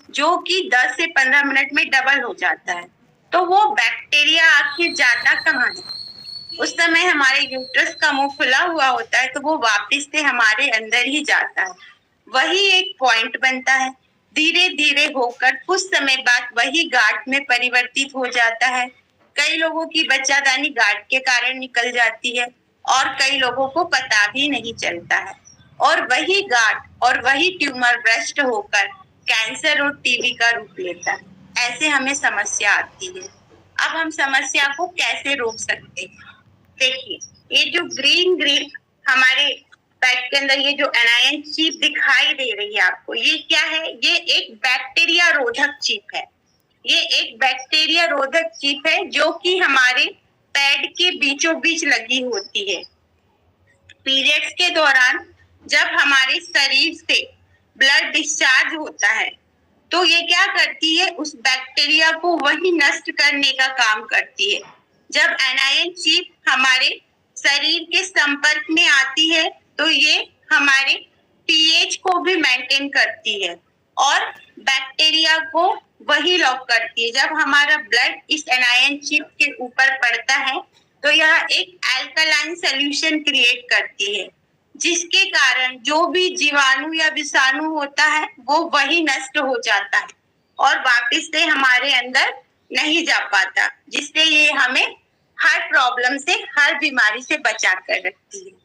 जो कि 10 से 15 मिनट में डबल हो जाता है। तो वो बैक्टीरिया आखिर जाता कहाँ है? उस समय हमारे यूट्रस का मुंह खुला हुआ होता है, तो वो वापस से हमारे अंदर ही जाता है। वही एक पॉइंट बनता है, धीरे धीरे होकर कुछ समय बाद वही गांठ में परिवर्तित हो जाता है। कई लोगों की बच्चादानी गांठ के कारण निकल जाती है और कई लोगों को पता भी नहीं चलता है, और वही गांठ और वही ट्यूमर ब्रेस्ट होकर कैंसर और टीबी का रूप लेता है। ऐसे हमें समस्या आती है। अब हम समस्या को कैसे रोक सकते हैं? देखिए, ये जो ग्रीन ग्रीन हमारे पेट के अंदर ये जो एनायन चिप दिखाई दे रही है आपको, ये क्या है? ये एक बैक्टीरिया रोधक चिप है। ये एक बैक्टीरिया रोधक चिप है जो कि हमारे पैड के बीचों बीच लगी होती है। पीरियड्स के दौरान जब हमारे शरीर से ब्लड डिस्चार्ज होता है, तो ये क्या करती है? उस बैक्टीरिया को वही नष्ट करने का काम करती है। जब एनायन चिप हमारे शरीर के संपर्क में आती है, तो ये हमारे पीएच को भी मेंटेन करती है और बैक्टीरिया को वही लॉक करती है। जब हमारा ब्लड इस एनायन चिप के ऊपर पड़ता है, तो यह एक अल्कलाइन सॉल्यूशन क्रिएट करती है, जिसके कारण जो भी जीवाणु या विषाणु होता है वो वही नष्ट हो जाता है और वापस से हमारे अंदर नहीं जा पाता, जिससे ये हमें हर प्रॉब्लम से, हर बीमारी से बचा कर रखती है।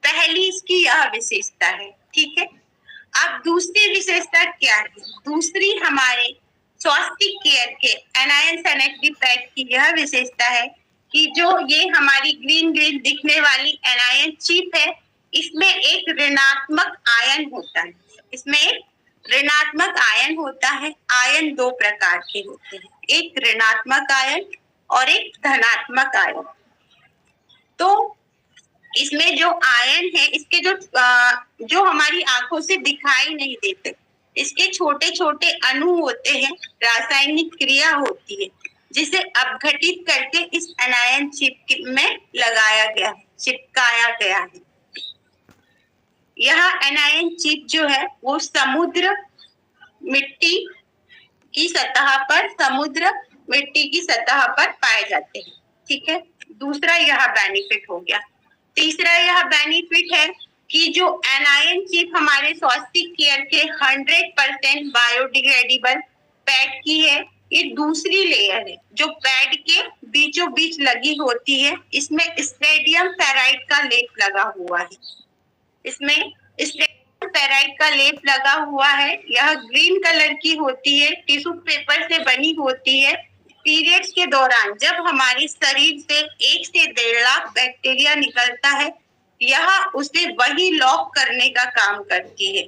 पहली इसकी यह विशेषता है, ठीक है। अब दूसरी विशेषता क्या है? दूसरी हमारे स्वास्थ्य केयर के एनायन सैनिटरी पैड की यह विशेषता है कि जो ये हमारी ग्रीन ग्रीन दिखने वाली एनायन चिप है, इसमें एक ऋणात्मक आयन होता है। इसमें एक ऋणात्मक आयन होता है। आयन दो प्रकार के होते हैं, एक ऋणात्मक आयन और एक धनात्मक आयन। तो इसमें जो आयन है, इसके जो हमारी आंखों से दिखाई नहीं देते, इसके छोटे छोटे अणु होते हैं, रासायनिक क्रिया होती है, जिसे अपघटित करके इस एनायन चिप में लगाया गया है, चिपकाया गया है। यह एनायन चिप जो है वो समुद्र मिट्टी की सतह पर, समुद्र मिट्टी की सतह पर पाए जाते हैं, ठीक है। दूसरा यह बेनिफिट हो गया। तीसरा यह बेनिफिट है कि जो एनायन चिप हमारे स्वास्थ्य केयर के 100% बायोडिग्रेडेबल पैड की है, ये दूसरी लेयर है जो पैड के बीचों बीच लगी होती है। इसमें स्टेडियम फेराइड का लेप लगा हुआ है। इसमें स्टेडियम फेराइड का लेप लगा हुआ है। यह ग्रीन कलर की होती है, टिश्यू पेपर से बनी होती है। पीरियड्स के दौरान जब हमारे शरीर से 1 से 1.5 लाख बैक्टीरिया निकलता है, यह उसे वही लॉक करने का काम करती है,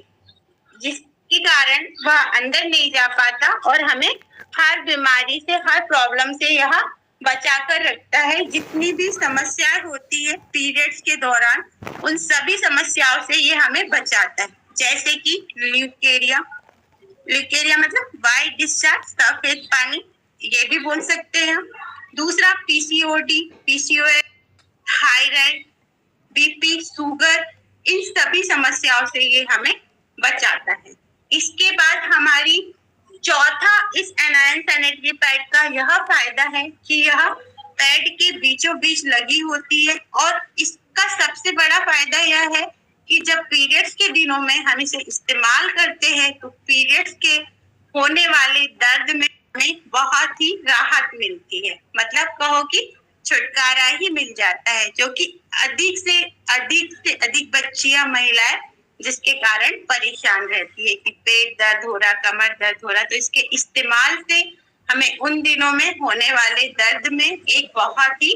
जिसके कारण वह अंदर नहीं जा पाता और हमें हर बीमारी से, हर प्रॉब्लम से यह बचा कर रखता है। जितनी भी समस्याएं होती है पीरियड्स के दौरान, उन सभी समस्याओं से ये हमें बचाता है, जैसे कि ल्यूकेरिया। ल्यूकेरिया मतलब वाइट डिस्चार्ज, सफेद पानी, ये भी बोल सकते हैं। दूसरा PCOD, PCOS, thyroid, BP, sugar, इन सभी समस्याओं से ये हमें बचाता है। इसके बाद हमारी चौथा इस एनायन सैनिटरी पैड का यह फायदा है कि यह पैड के बीचों बीच लगी होती है, और इसका सबसे बड़ा फायदा यह है कि जब पीरियड्स के दिनों में हम इसे इस्तेमाल करते हैं, तो पीरियड्स के होने वाले दर्द में हमें बहुत ही राहत मिलती है। मतलब कहो कि छुटकारा ही मिल जाता है, जो कि अधिक से अधिक बच्चियां, महिलाएं जिसके कारण परेशान रहती है कि पेट दर्द हो रहा, कमर दर्द हो रहा, तो इसके इस्तेमाल से हमें उन दिनों में होने वाले दर्द में एक बहुत ही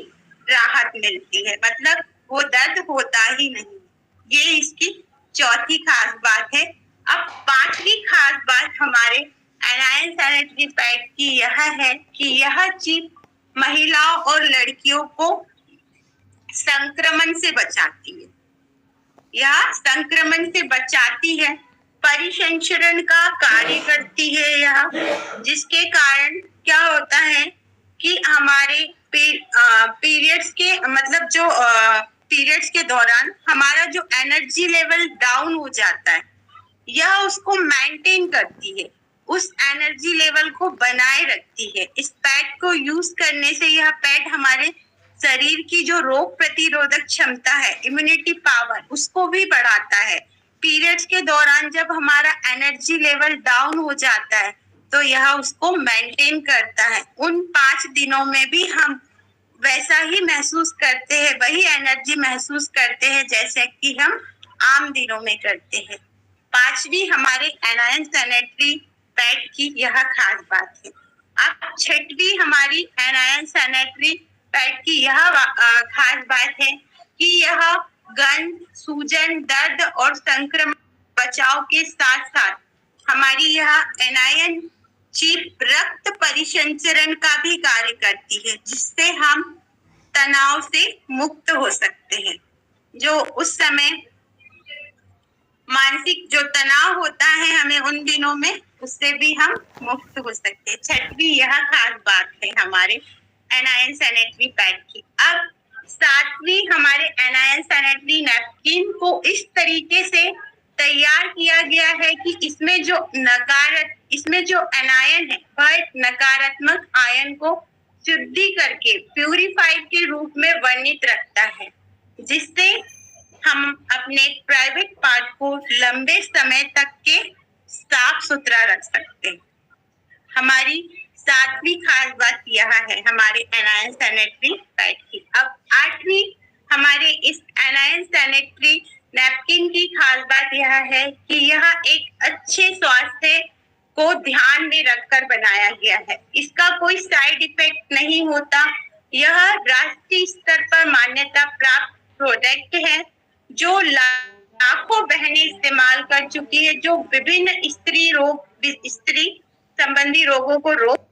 राहत मिलती है। मतलब वो दर्द होता ही नहीं। ये इसकी चौथी खास बात है। अब पांचवी खास बात हमारे एनायन सैनिटरी पैड की यह है कि यह चिप महिलाओं और लड़कियों को संक्रमण से बचाती है। यह संक्रमण से बचाती है, परिसंचरण का कार्य करती है यह, जिसके कारण क्या होता है कि हमारे पीरियड्स के, मतलब जो पीरियड्स के दौरान हमारा जो एनर्जी लेवल डाउन हो जाता है, यह उसको मेंटेन करती है। उस एनर्जी लेवल को बनाए रखती है। इस पैड को यूज करने से यह पैड हमारे शरीर की जो रोग प्रतिरोधक क्षमता है, इम्यूनिटी पावर, उसको भी बढ़ाता है। पीरियड्स के दौरान जब हमारा एनर्जी लेवल डाउन हो जाता है तो यह उसको मेंटेन करता है। उन 5 दिनों में भी हम वैसा ही महसूस करते हैं, वही एनर्जी महसूस करते हैं जैसे कि हम आम दिनों में करते हैं। 5वीं हमारे एनायन सैनिटरी पैड की यह खास बात है। अब 6वीं हमारी एनायन सैनिटरी पैड की यह खास बात है कि यह गंध, सूजन, दर्द और संक्रमण बचाव के साथ साथ हमारी यह एनायन चिप रक्त परिसंचरण का भी कार्य करती है, जिससे हम तनाव से मुक्त हो सकते हैं। जो उस समय मानसिक जो तनाव होता है हमें उन दिनों में, उससे भी हम मुक्त हो सकते हैं। 6वीं यह खास बात है हमारे एनायन सैनिटरी पैड की। अब 7वीं हमारे एनायन सैनिटरी नैपकिन को इस तरीके से तैयार किया गया है कि इसमें जो एनायन है वह एक नकारात्मक आयन को शुद्धि करके प्यूरिफाइड के रूप में वर्णित रखता है, जिससे हम अपने प्राइवेट पार्ट को लंबे समय तक के साफ सुथरा रख सकते हैं। हमारी 7वीं खास बात यह है हमारे एनायन सैनिटरी पैड की। अब 8वीं हमारे इस एनायन सैनिटरी नैपकिन की खास बात यह है कि यह एक अच्छे स्वास्थ्य को ध्यान में रखकर बनाया गया है। इसका कोई साइड इफेक्ट नहीं होता। यह राष्ट्रीय स्तर पर मान्यता प्राप्त प्रोडक्ट है जो लाखों बहनें इस्तेमाल कर चुकी है, जो विभिन्न स्त्री संबंधी रोगों को रोक